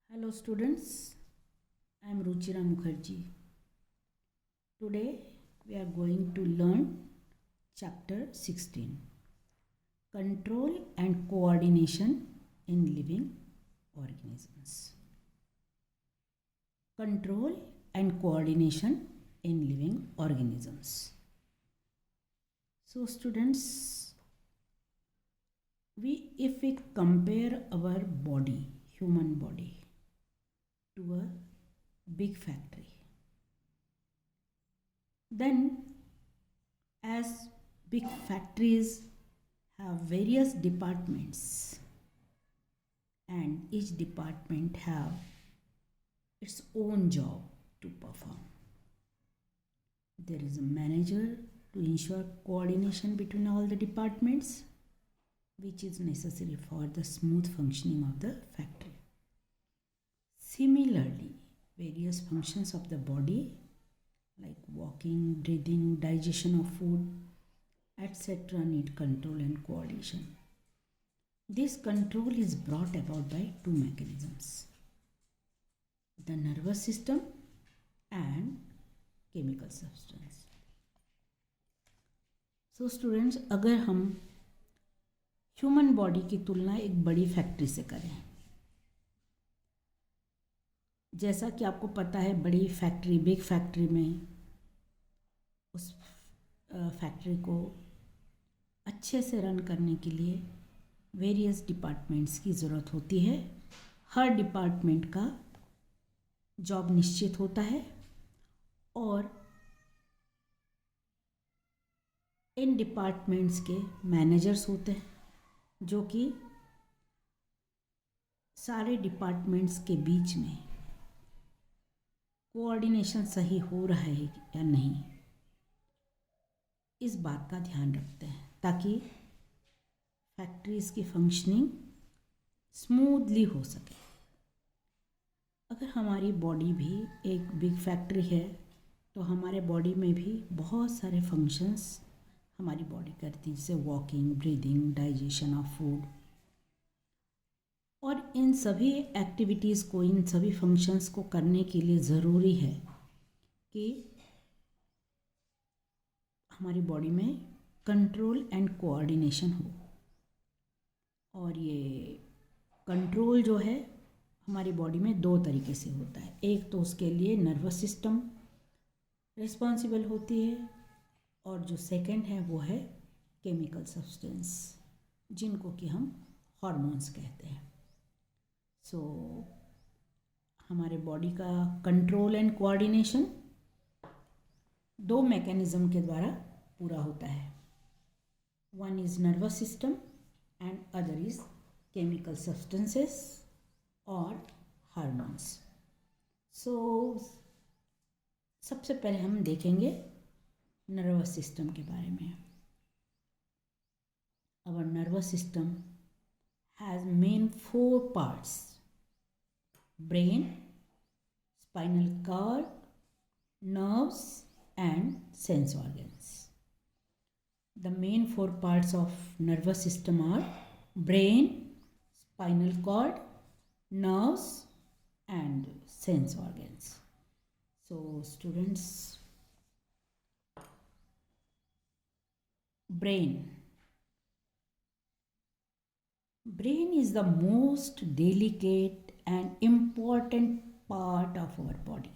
Hello students, I am Ruchira Mukherjee. Today we are going to learn chapter 16, Control and Coordination in Living Organisms. Control and Coordination in Living Organisms. So students, if we compare our body, human body, to a big factory, then as big factories have various departments and each department have its own job to perform. There is a manager to ensure coordination between all the departments, which is necessary for the smooth functioning of the factory. Similarly, various functions of the body like walking, breathing, digestion of food, etc. need control and coordination. This control is brought about by two mechanisms: the nervous system and chemical substance. So students, अगर हम human body की तुलना एक बड़ी factory से करें, जैसा कि आपको पता है बड़ी फैक्ट्री, बिग फैक्ट्री में उस फैक्ट्री को अच्छे से रन करने के लिए वेरियस डिपार्टमेंट्स की ज़रूरत होती है. हर डिपार्टमेंट का जॉब निश्चित होता है और इन डिपार्टमेंट्स के मैनेजर्स होते हैं जो कि सारे डिपार्टमेंट्स के बीच में कोऑर्डिनेशन सही हो रहा है या नहीं, इस बात का ध्यान रखते हैं ताकि फैक्ट्रीज की फंक्शनिंग स्मूथली हो सके. अगर हमारी बॉडी भी एक बिग फैक्ट्री है तो हमारे बॉडी में भी बहुत सारे फंक्शंस हमारी बॉडी करती है, जैसे walking, breathing, digestion of food. और इन सभी एक्टिविटीज़ को, इन सभी फंक्शंस को करने के लिए ज़रूरी है कि हमारी बॉडी में कंट्रोल एंड कोऑर्डिनेशन हो. और ये कंट्रोल जो है हमारी बॉडी में दो तरीके से होता है. एक तो उसके लिए नर्वस सिस्टम रिस्पॉन्सिबल होती है और जो सेकंड है वो है केमिकल सब्सटेंस, जिनको कि हम हार्मोन्स कहते हैं. सो हमारे बॉडी का कंट्रोल एंड कोऑर्डिनेशन दो मैकेनिज्म के द्वारा पूरा होता है. One is nervous system and other is chemical substances और हार्मोन्स. सो सबसे पहले हम देखेंगे नर्वस सिस्टम के बारे में. Our nervous system has main 4 parts: brain, spinal cord, nerves and sense organs. The main 4 parts of nervous system are brain, spinal cord, nerves and sense organs. So students, brain is the most delicate and important part of our body.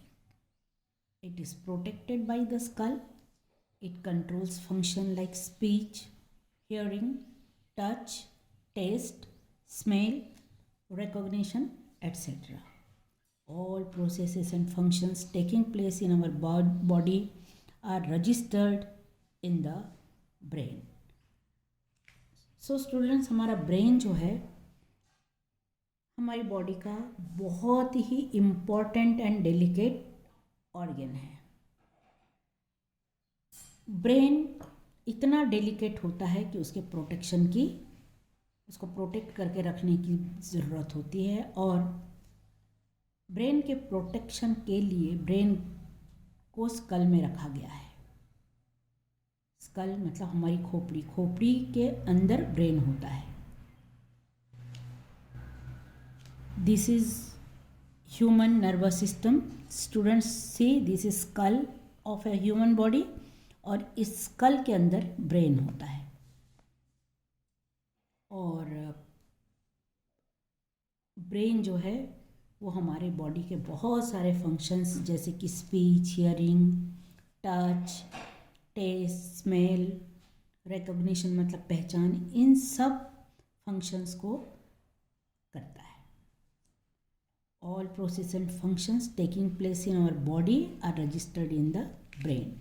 It is protected by the skull. It controls function like speech, hearing, touch, taste, smell, recognition, etc. All processes and functions taking place in our body are registered in the brain. So students, हमारा brain जो है हमारी body का बहुत ही important and delicate organ है. Brain इतना delicate होता है कि उसको प्रोटेक्ट करके रखने की ज़रूरत होती है. और ब्रेन के प्रोटेक्शन के लिए ब्रेन को स्कल में रखा गया है. स्कल मतलब हमारी खोपड़ी के अंदर ब्रेन होता है. This is human nervous system. Students see this is skull of a human body और इस स्कल के अंदर ब्रेन होता है और ब्रेन जो है वो हमारे बॉडी के बहुत सारे फंक्शंस जैसे कि speech, hearing, touch, taste, smell, recognition मतलब पहचान, इन सब फंक्शंस को करता है. All process and functions taking place in our body are registered in the brain.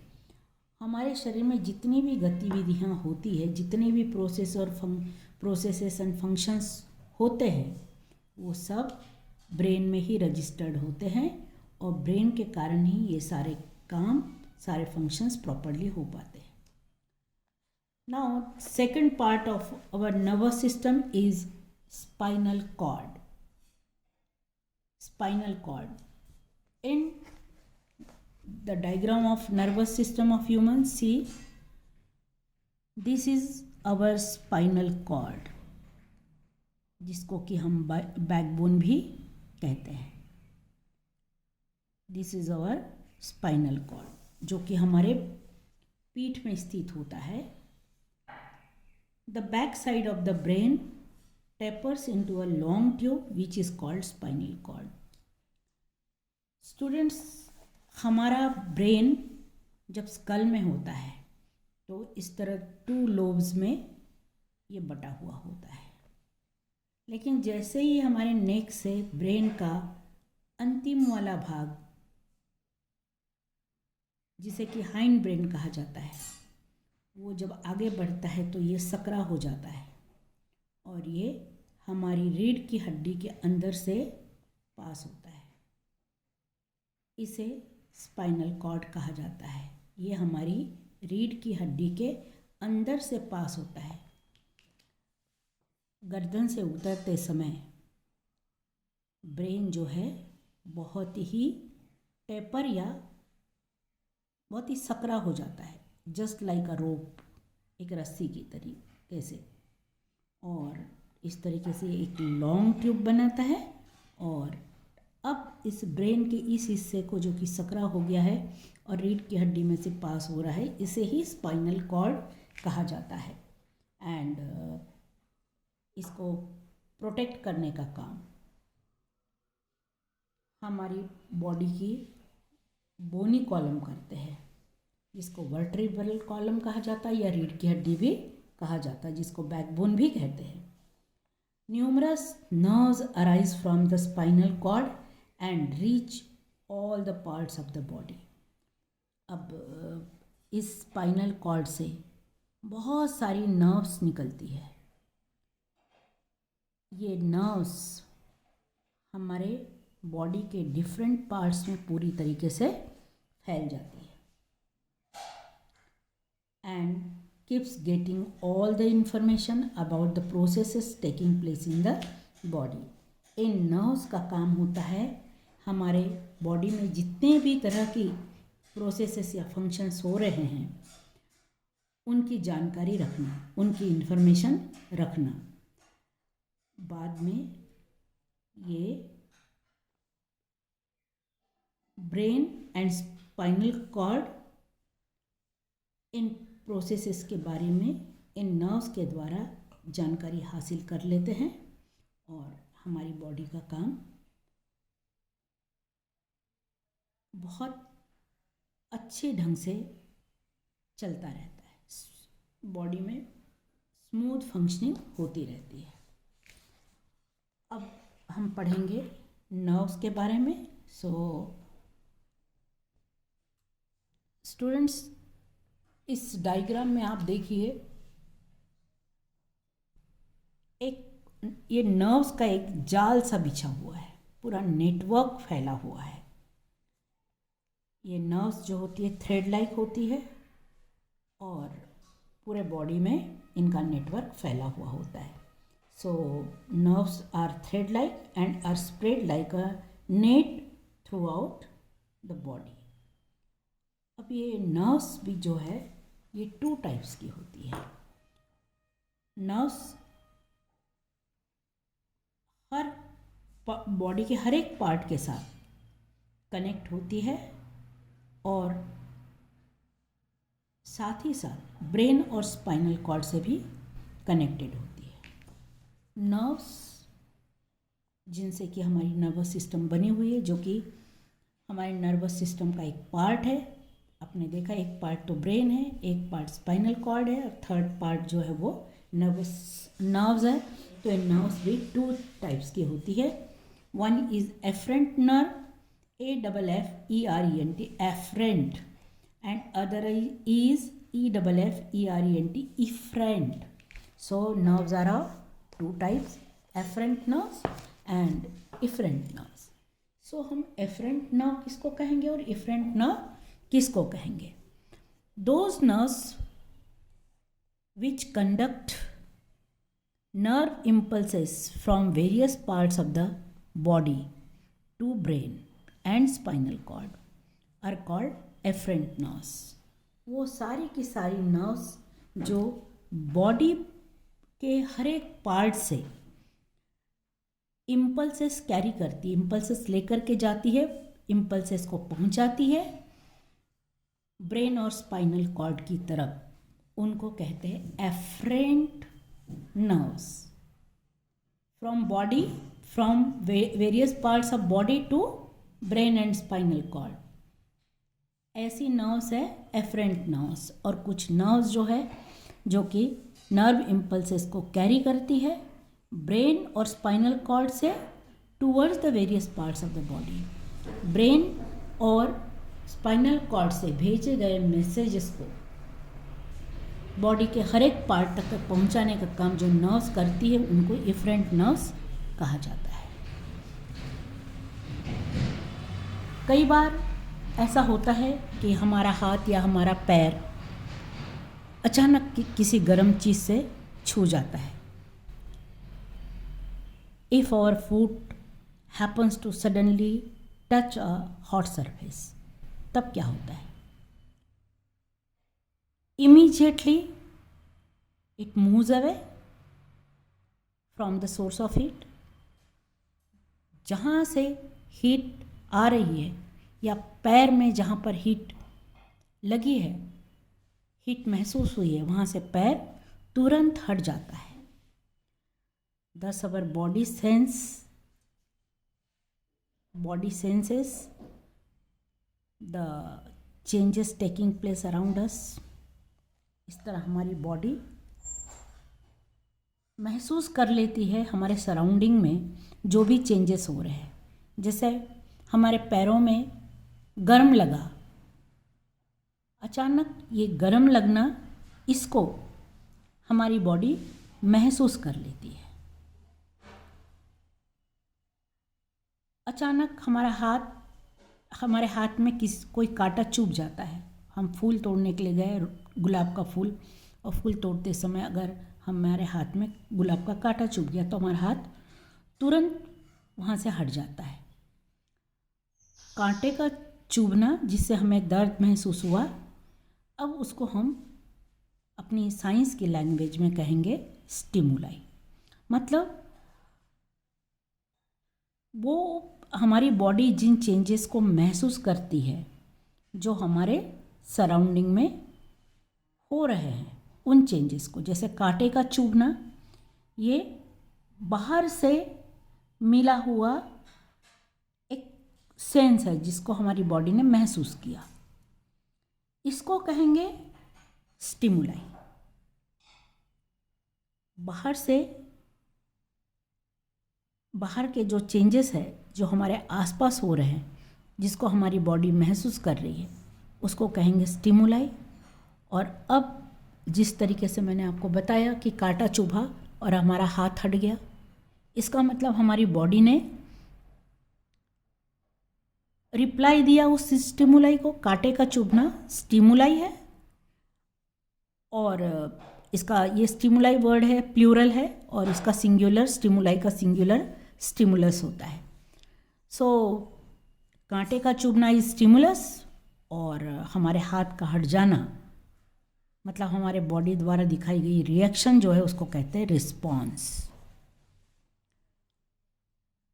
हमारे शरीर में जितनी भी गतिविधियाँ होती है, जितने भी प्रोसेस और प्रोसेसेस एंड फंक्शंस होते हैं, वो सब ब्रेन में ही रजिस्टर्ड होते हैं और ब्रेन के कारण ही ये सारे काम, सारे फंक्शंस प्रॉपरली हो पाते हैं. Now second part of our nervous system is spinal cord. Spinal cord. In the diagram of nervous system of humans, see, this is our spinal cord, जिसको कि हम बैकबोन भी कहते हैं. This is our spinal cord, जो कि हमारे पीठ में स्थित होता है. The back side of the brain tapers into a long tube which is called spinal cord. Students, हमारा ब्रेन जब स्कल में होता है तो इस तरह 2 लोब्स में ये बटा हुआ होता है, लेकिन जैसे ही हमारे नेक से ब्रेन का अंतिम वाला भाग, जिसे कि हाइंड ब्रेन कहा जाता है, वो जब आगे बढ़ता है तो ये सकरा हो जाता है और ये हमारी रीढ़ की हड्डी के अंदर से पास होता है. इसे स्पाइनल कॉर्ड कहा जाता है. ये हमारी रीढ़ की हड्डी के अंदर से पास होता है. गर्दन से उतरते समय ब्रेन जो है बहुत ही टेपर या बहुत ही सकरा हो जाता है, जस्ट लाइक अ रोप, एक रस्सी की तरीके से, और इस तरीके से एक लॉन्ग ट्यूब बनाता है. और अब इस ब्रेन के इस हिस्से को जो कि सकरा हो गया है और रीढ़ की हड्डी में से पास हो रहा है, इसे ही स्पाइनल कॉर्ड कहा जाता है. एंड इसको प्रोटेक्ट करने का काम हमारी बॉडी की बोनी कॉलम करते हैं, जिसको वर्टेब्रल कॉलम कहा जाता है या रीढ़ की हड्डी भी कहा जाता है, जिसको बैकबोन भी कहते हैं. Numerous nerves arise from the spinal cord and reach all the parts of the body. अब इस स्पाइनल कॉर्ड से बहुत सारी नर्व्स निकलती है. ये नर्व्स हमारे बॉडी के डिफरेंट पार्ट्स में पूरी तरीके से फैल जाती है and keeps getting all the information about the processes taking place in the body. In nerves का काम होता है हमारे बॉडी में जितने भी तरह की प्रोसेसेस या फंक्शंस हो रहे हैं उनकी जानकारी रखना, उनकी इन्फॉर्मेशन रखना. बाद में ये ब्रेन एंड स्पाइनल कॉर्ड इन प्रोसेसेस के बारे में इन नर्व्स के द्वारा जानकारी हासिल कर लेते हैं और हमारी बॉडी का काम बहुत अच्छे ढंग से चलता रहता है. बॉडी में स्मूथ फंक्शनिंग होती रहती है. अब हम पढ़ेंगे नर्व्स के बारे में. सो स्टूडेंट्स, इस डायग्राम में आप देखिए एक ये नर्व्स का एक जाल सा बिछा हुआ है, पूरा नेटवर्क फैला हुआ है. ये नर्व्स जो होती है थ्रेड लाइक होती है और पूरे बॉडी में इनका नेटवर्क फैला हुआ होता है. So nerves are thread like and are spread like a net throughout the body. अब ये नर्व्स भी जो है ये 2 टाइप्स की होती है. नर्व्स हर बॉडी के हर एक पार्ट के साथ कनेक्ट होती है और साथ ही साथ ब्रेन और स्पाइनल कॉर्ड से भी कनेक्टेड होती है। नर्व्स जिनसे कि हमारी नर्वस सिस्टम बनी हुई है, जो कि हमारे नर्वस सिस्टम का एक पार्ट है। आपने देखा एक पार्ट तो ब्रेन है, एक पार्ट स्पाइनल कॉर्ड है और थर्ड पार्ट जो है वो नर्व्स है। तो ये नर्व्स भी 2 टाइप्स की होती है। One is afferent nerve, AFFERENT, afferent, and other is EFFERENT, efferent. So nerves are of 2 types, efferent nerves and efferent nerves. So हम efferent nerve किसको कहेंगे और efferent nerve किसको कहेंगे? Those nerves which conduct nerve impulses from various parts of the body to brain and spinal cord are called efferent nerves. वो सारी की सारी नर्व्स जो बॉडी के हर एक पार्ट से इम्पल्सेस कैरी करती है, इम्पल्सेस लेकर के जाती है, इम्पल्सेस को पहुंचाती है ब्रेन और स्पाइनल कॉर्ड की तरफ, उनको कहते हैं afferent nerves. From various parts of body to brain and spinal cord, ऐसी नर्व्स है एफरेंट नर्व्स। और कुछ नर्व्स जो है जो कि नर्व इम्पल्सेस को कैरी करती है ब्रेन और स्पाइनल कॉर्ड से towards the various parts of the body. Brain और स्पाइनल कॉर्ड से भेजे गए मैसेजेस को बॉडी के हर एक पार्ट तक पहुंचाने का काम जो नर्व्स करती है उनको एफरेंट नर्व्स कहा जाता है। कई बार ऐसा होता है कि हमारा हाथ या हमारा पैर अचानक किसी गर्म चीज़ से छू जाता है। If our foot happens to suddenly touch a hot surface, तब क्या होता है? Immediately it moves away from the source of heat. जहाँ से हीट आ रही है या पैर में जहाँ पर हीट लगी है, हीट महसूस हुई है, वहाँ से पैर तुरंत हट जाता है। Thus our body senses the changes taking place around us. इस तरह हमारी बॉडी महसूस कर लेती है हमारे सराउंडिंग में जो भी चेंजेस हो रहे हैं। जैसे हमारे पैरों में गर्म लगा, अचानक ये गर्म लगना, इसको हमारी बॉडी महसूस कर लेती है। अचानक हमारे हाथ में कोई कांटा चुभ जाता है। हम फूल तोड़ने के लिए गए, गुलाब का फूल, और फूल तोड़ते समय अगर हमारे हाथ में गुलाब का कांटा चुभ गया तो हमारा हाथ तुरंत वहाँ से हट जाता है। कांटे का चुभना जिससे हमें दर्द महसूस हुआ, अब उसको हम अपनी साइंस की लैंग्वेज में कहेंगे स्टिमुलाई। मतलब वो हमारी बॉडी जिन चेंजेस को महसूस करती है जो हमारे सराउंडिंग में हो रहे हैं, उन चेंजेस को, जैसे कांटे का चुभना, ये बाहर से मिला हुआ एक सेंस है जिसको हमारी बॉडी ने महसूस किया, इसको कहेंगे स्टिमुलाई। बाहर के जो चेंजेस है जो हमारे आसपास हो रहे हैं, जिसको हमारी बॉडी महसूस कर रही है, उसको कहेंगे स्टिमुलाई। और अब जिस तरीके से मैंने आपको बताया कि कांटा चुभा और हमारा हाथ हट गया, इसका मतलब हमारी बॉडी ने रिप्लाई दिया उस स्टिमुलाई को। कांटे का चुभना स्टिमुलाई है, और इसका ये स्टिमुलाई वर्ड है, प्लूरल है, और इसका सिंगुलर, स्टिमुलाई का सिंगुलर स्टिमुलस होता है। सो कांटे का चुभना इज स्टिमुलस, और हमारे हाथ का हट जाना मतलब हमारे बॉडी द्वारा दिखाई गई रिएक्शन जो है उसको कहते हैं रिस्पॉन्स।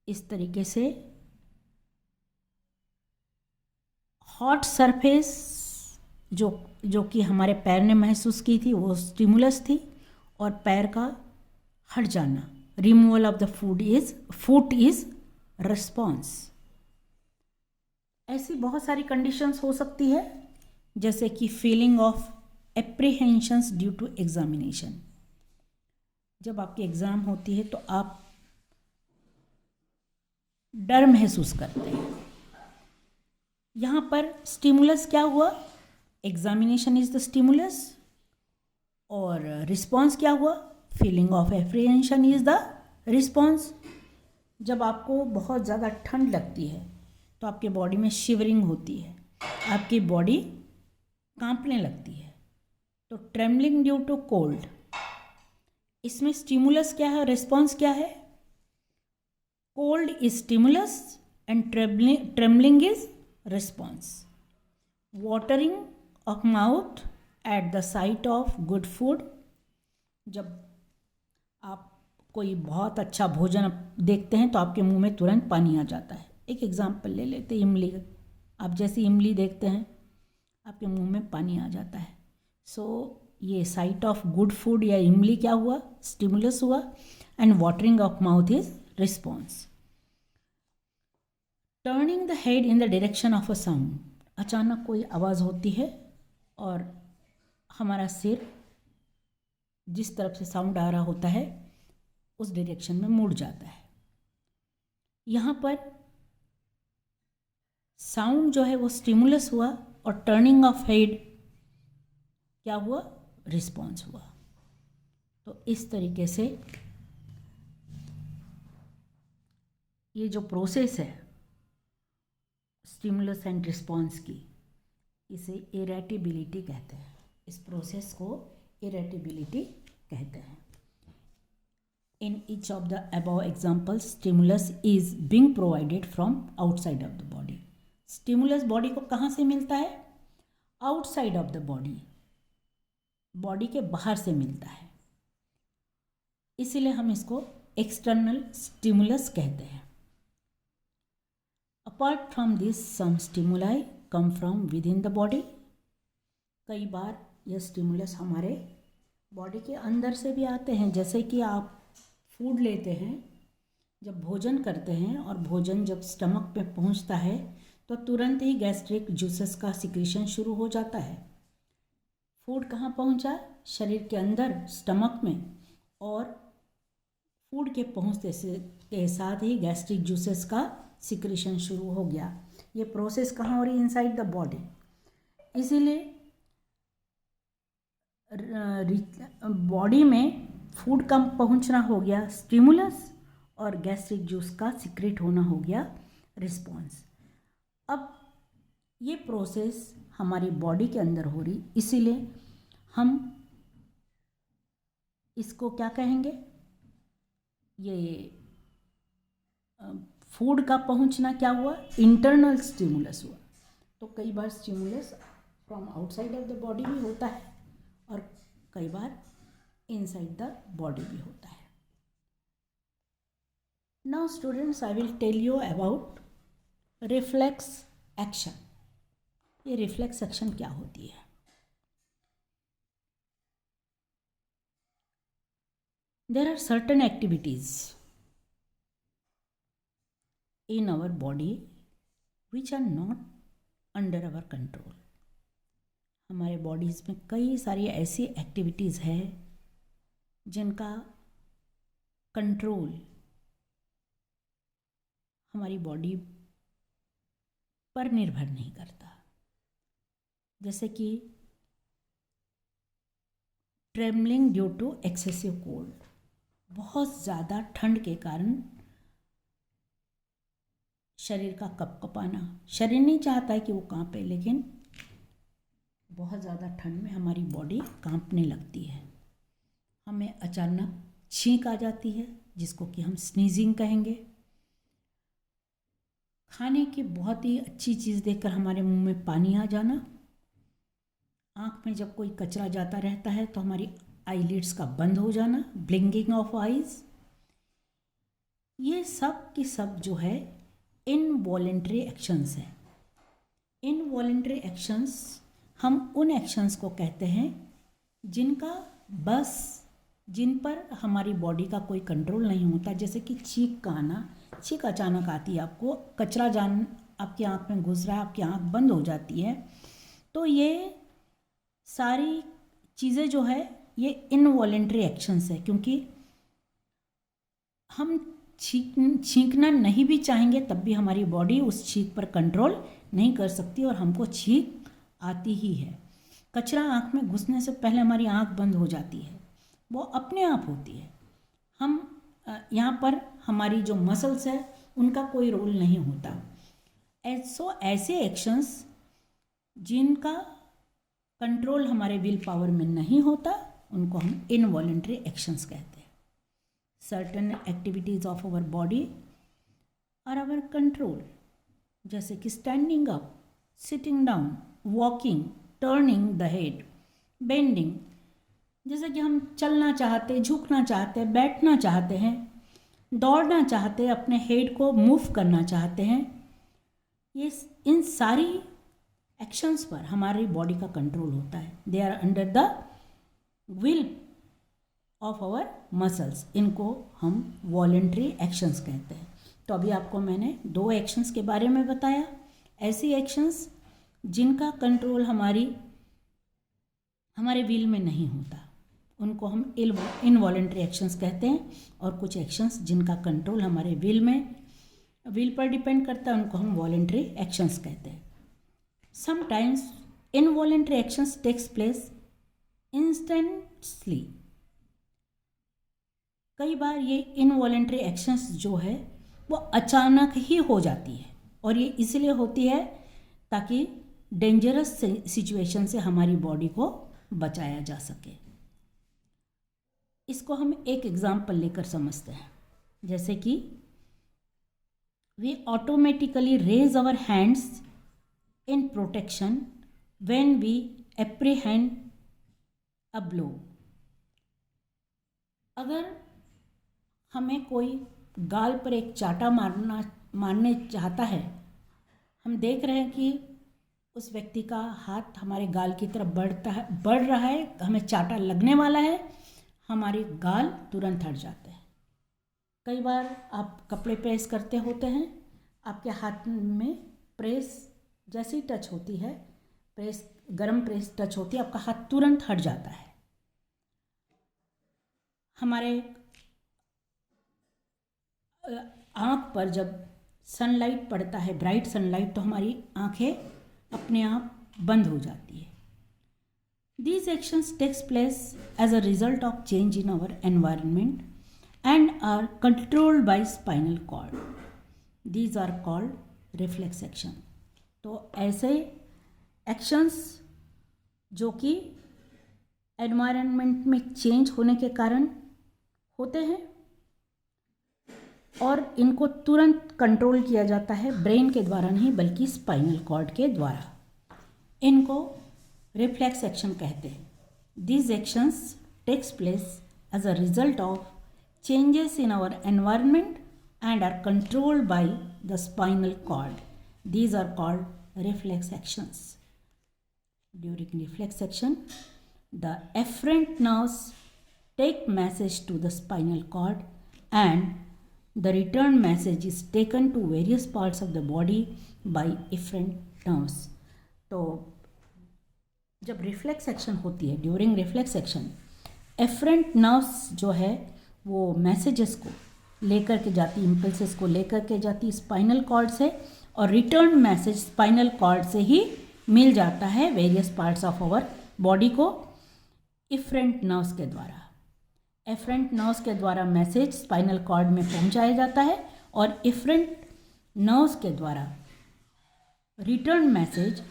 इस तरीके से हॉट सरफेस जो कि हमारे पैर ने महसूस की थी वो स्टिमुलस थी, और पैर का हट जाना, removal of the foot is response. ऐसी बहुत सारी कंडीशंस हो सकती है, जैसे कि feeling of apprehensions due to examination. जब आपकी एग्ज़ाम होती है तो आप डर महसूस करते हैं। यहाँ पर स्टिमुलस क्या हुआ, एग्जामिनेशन इज द स्टिमुलस, और रिस्पॉन्स क्या हुआ, feeling of apprehension is the response. जब आपको बहुत ज़्यादा ठंड लगती है तो आपके बॉडी में शिवरिंग होती है, आपकी बॉडी कांपने लगती है, तो ट्रेमलिंग ड्यू टू कोल्ड। इसमें स्टिमुलस क्या है, रिस्पॉन्स क्या है, cold is stimulus and trembling is response. Watering of mouth at the site of good food. जब आप कोई बहुत अच्छा भोजन देखते हैं तो आपके मुंह में तुरंत पानी आ जाता है। एक एग्जाम्पल ले लेते हैं, इमली। आप जैसे इमली देखते हैं आपके मुंह में पानी आ जाता है। सो ये साइट ऑफ गुड फूड या इमली क्या हुआ, स्टिमुलस हुआ, and watering of mouth is response. Turning the head in the direction of a sound. अचानक कोई आवाज़ होती है और हमारा सिर जिस तरफ से साउंड आ रहा होता है उस डायरेक्शन में मुड़ जाता है। यहाँ पर साउंड जो है वो स्टिमुलस हुआ और टर्निंग ऑफ हेड क्या हुआ, रिस्पॉन्स हुआ। तो इस तरीके से ये जो प्रोसेस है स्टिमुलस एंड रिस्पॉन्स की, इसे इरेटिबिलिटी कहते हैं। इस प्रोसेस को इरेटिबिलिटी कहते हैं। In each of the above examples stimulus is being provided from outside of the body. Stimulus body को कहाँ से मिलता है, outside of the body, body के बाहर से मिलता है, इसीलिए हम इसको एक्सटर्नल स्टिमुलस कहते हैं। Apart from this some stimuli come from within the body. कई बार यह स्टिमुलस हमारे बॉडी के अंदर से भी आते हैं, जैसे कि आप फूड लेते हैं, जब भोजन करते हैं और भोजन जब स्टमक पे पहुंचता है तो तुरंत ही गैस्ट्रिक जूसेस का सिक्रीशन शुरू हो जाता है। फूड कहाँ पहुंचा, शरीर के अंदर स्टमक में, और फूड के पहुंचते से के साथ ही गैस्ट्रिक जूसेस का सिक्रीशन शुरू हो गया। ये प्रोसेस कहाँ हो रही, इनसाइड द बॉडी। इसीलिए बॉडी में फूड का पहुंचना हो गया स्टिमुलस और गैस्ट्रिक जूस का सिक्रेट होना हो गया रिस्पॉन्स। अब ये प्रोसेस हमारी बॉडी के अंदर हो रही, इसीलिए हम इसको क्या कहेंगे, ये फूड का पहुंचना क्या हुआ, इंटरनल स्टिमुलस हुआ। तो कई बार stimulus from outside of the body भी होता है और कई बार इनसाइड द बॉडी भी होता है। Now students, I will tell you about reflex action. ये रिफ्लेक्स एक्शन क्या होती है। There are certain activities in our body which are not under our control। हमारे बॉडीज़ में कई सारी ऐसी एक्टिविटीज़ है जिनका कंट्रोल हमारी बॉडी पर निर्भर नहीं करता। जैसे कि trembling due to excessive cold, बहुत ज़्यादा ठंड के कारण शरीर का कपकपाना। शरीर नहीं चाहता है कि वो कांपे, लेकिन बहुत ज़्यादा ठंड में हमारी बॉडी कांपने लगती है। हमें अचानक छींक आ जाती है जिसको कि हम स्नीजिंग कहेंगे। खाने की बहुत ही अच्छी चीज़ देखकर हमारे मुंह में पानी आ जाना। आँख में जब कोई कचरा जाता रहता है तो हमारी आईलिड्स का बंद हो जाना, ब्लिंकिंग ऑफ आइज़। ये सब की सब जो है इनवॉलेंट्री एक्शंस है। इनवॉलेंट्री एक्शंस हम उन एक्शंस को कहते हैं जिन पर हमारी बॉडी का कोई कंट्रोल नहीं होता। जैसे कि छींक का आना, छींक अचानक आती है, आपको कचरा आपकी आँख में घुस रहा है, आपकी आँख बंद हो जाती है, तो ये सारी चीज़ें जो है ये इनवॉलेंट्री एक्शंस है, क्योंकि हम छींकना नहीं भी चाहेंगे तब भी हमारी बॉडी उस छींक पर कंट्रोल नहीं कर सकती और हमको छींक आती ही है। कचरा आँख में घुसने से पहले हमारी आँख बंद हो जाती है, वो अपने आप होती है। हम यहाँ पर हमारी जो मसल्स है उनका कोई रोल नहीं होता। ऐसे एक्शंस जिनका कंट्रोल हमारे विल पावर में नहीं होता उनको हम इनवॉलेंट्री एक्शंस कहते हैं। Certain activities of our body are our control, जैसे कि standing up, sitting down, walking, turning the head, bending. जैसे कि हम चलना चाहते, झुकना चाहते, बैठना चाहते हैं, दौड़ना चाहते हैं, अपने हेड को मूव करना चाहते हैं, ये इन सारी एक्शंस पर हमारी बॉडी का कंट्रोल होता है। They are under the will of our muscles, इनको हम वॉलेंट्री एक्शंस कहते हैं। तो अभी आपको मैंने 2 एक्शंस के बारे में बताया। ऐसी एक्शंस जिनका कंट्रोल हमारे विल में नहीं होता उनको हम इनवॉलेंट्री एक्शंस कहते हैं, और कुछ एक्शंस जिनका कंट्रोल हमारे विल पर डिपेंड करता है उनको हम वॉलेंट्री एक्शंस कहते हैं। Sometimes involuntary actions takes place instantly. कई बार ये इनवॉलेंट्री एक्शंस जो है वो अचानक ही हो जाती है, और ये इसलिए होती है ताकि डेंजरस सिचुएशन से हमारी बॉडी को बचाया जा सके। इसको हम एक एग्जाम्पल लेकर समझते हैं। जैसे कि we automatically raise our hands in protection when we apprehend a blow. अगर हमें कोई गाल पर एक चाटा मारने चाहता है, हम देख रहे हैं कि उस व्यक्ति का हाथ हमारे गाल की तरफ बढ़ रहा है, हमें चाटा लगने वाला है, हमारे गाल तुरंत हट जाते हैं। कई बार आप कपड़े प्रेस करते होते हैं, आपके हाथ में प्रेस जैसी टच होती है, गरम प्रेस टच होती है, आपका हाथ तुरंत हट जाता है। हमारे आँख पर जब सनलाइट पड़ता है, ब्राइट सनलाइट, तो हमारी आँखें अपने आप बंद हो जाती है। These actions takes place as a result of change in our environment and are controlled by spinal cord. These are called reflex action. तो ऐसे एक्शंस जो कि एनवायरनमेंट में चेंज होने के कारण होते हैं और इनको तुरंत कंट्रोल किया जाता है ब्रेन के द्वारा नहीं बल्कि स्पाइनल कॉर्ड के द्वारा, इनको रिफ्लेक्स एक्शन कहते हैं। These actions takes place as a result of changes in our environment and are controlled by the spinal cord. These are called reflex actions. During reflex action, the efferent nerves take message to the spinal cord and the return message is taken to various parts of the body by efferent nerves. तो जब reflex action होती है, during reflex action afferent nerves जो है वो messages को लेकर के जाती, इम्पल्सेस को लेकर के जाती स्पाइनल कॉर्ड से, और रिटर्न मैसेज स्पाइनल कॉर्ड से ही मिल जाता है various parts of our body को एफरेंट नर्व्स के द्वारा। एफरेंट नर्व्स के द्वारा मैसेज स्पाइनल कॉर्ड में पहुंचाया जाता है और एफरेंट नर्व्स के द्वारा return message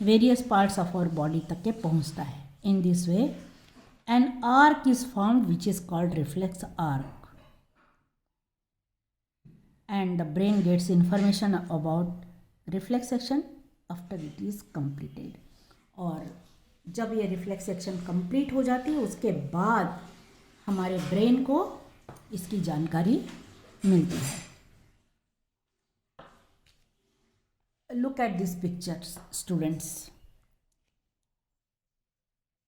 various parts of our body तक के पहुंचता है। In this way an arc is formed which is called reflex arc and the brain gets information about reflex action after it is completed. और जब ये reflex action complete हो जाती है उसके बाद हमारे ब्रेन को इसकी जानकारी मिलती है। look at this picture, students.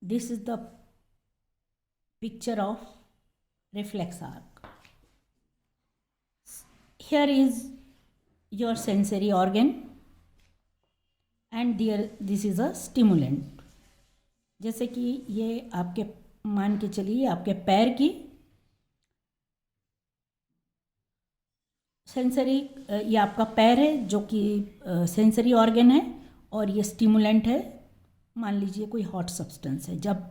This is the picture of reflex arc. Here is your sensory organ and this is a stimulant. जैसे कि ये आपके मान के चलिए आपके पैर की सेंसरी, ये आपका पैर है जो कि सेंसरी ऑर्गन है और ये स्टिमुलेंट है. मान लीजिए कोई हॉट सब्सटेंस है. जब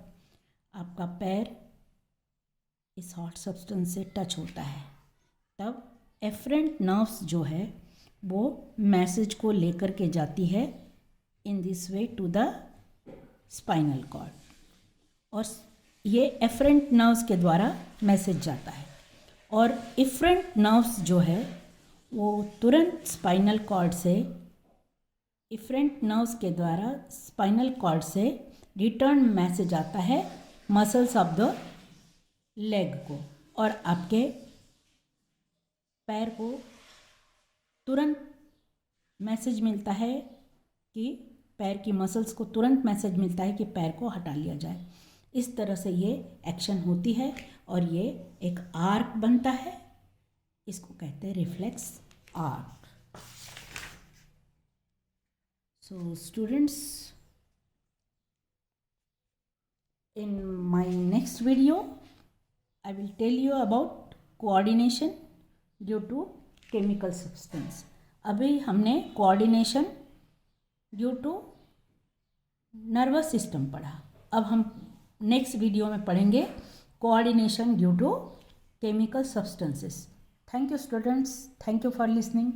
आपका पैर इस हॉट सब्सटेंस से टच होता है तब एफरेंट नर्व्स जो है वो मैसेज को लेकर के जाती है in this way to the spinal cord, और ये एफरेंट नर्व्स के द्वारा मैसेज जाता है. और इफरेंट नर्व्स जो है वो तुरंत स्पाइनल कॉर्ड से, इफरेंट नर्व्स के द्वारा स्पाइनल कॉर्ड से रिटर्न मैसेज आता है मसल्स ऑफ द लेग को, और आपके पैर को तुरंत मैसेज मिलता है कि पैर की मसल्स को तुरंत मैसेज मिलता है कि पैर को हटा लिया जाए. इस तरह से ये एक्शन होती है और ये एक आर्क बनता है. इसको कहते हैं reflex arc. So students, in my next video I will tell you about coordination due to chemical substance. अभी हमने coordination due to nervous system पढ़ा. अब हम नेक्स्ट वीडियो में पढ़ेंगे coordination due to chemical substances. Thank you students, thank you for listening.